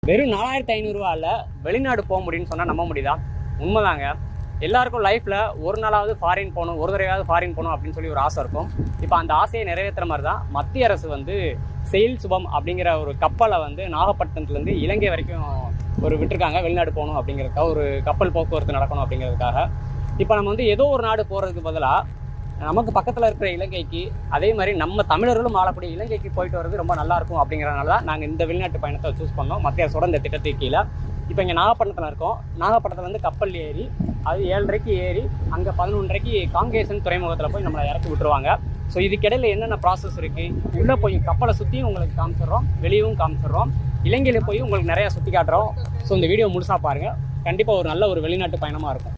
வெறும் 4500 வெளிநாடு போக முடியும்னு சொன்னால் நம்ப முடியுதா? உண்மைதாங்க. எல்லாருக்கும் லைஃப்பில் ஒரு நாளாவது ஃபாரின் போகணும், ஒரு தடவையாவது ஃபாரின் போகணும் அப்படின்னு சொல்லி ஒரு ஆசை இருக்கும். இப்போ அந்த ஆசையை நிறைவேற்றுற மாதிரி தான் மத்திய அரசு வந்து செயில் சுபம் அப்படிங்கிற ஒரு கப்பலை வந்து நாகப்பட்டினத்துலேருந்து இலங்கை வரைக்கும் விட்டுருக்காங்க. வெளிநாடு போகணும் அப்படிங்கிறதுக்காக, ஒரு கப்பல் போக்குவரத்து நடக்கணும் அப்படிங்கிறதுக்காக. இப்போ நம்ம வந்து ஏதோ ஒரு நாடு போகிறதுக்கு பதிலாக நமக்கு பக்கத்தில் இருக்கிற இலங்கைக்கு, அதே மாதிரி நம்ம தமிழர்களும் ஆளக்கூடிய இலங்கைக்கு போயிட்டு வர்றது ரொம்ப நல்லாயிருக்கும். அப்படிங்கிறதுனால தான் நாங்கள் இந்த வெளிநாட்டு பயணத்தை சூஸ் பண்ணோம் மத்திய அரசோட இந்த திட்டத்துக்கு கீழே. இப்போ இங்கே நாகப்பட்டினத்தில் இருக்கோம். நாகப்பட்டினத்துலேருந்து கப்பல் ஏறி, அது 7:30 ஏறி அங்கே 11:30 காங்கேசன் துறைமுகத்தில் போய் நம்மளை இறக்கி விட்டுருவாங்க. ஸோ இதுக்கிடையில் என்னென்ன ப்ராசஸ் இருக்குது, உள்ளே போய் கப்பலை சுற்றியும் உங்களுக்கு காமிச்சிடுறோம், வெளியவும் காமிச்சிடுறோம், இலங்கையில் போய் உங்களுக்கு நிறையா சுற்றி காட்டுறோம். ஸோ இந்த வீடியோ முழுசாக பாருங்கள். கண்டிப்பாக ஒரு நல்ல ஒரு வெளிநாட்டு பயணமாக இருக்கும்.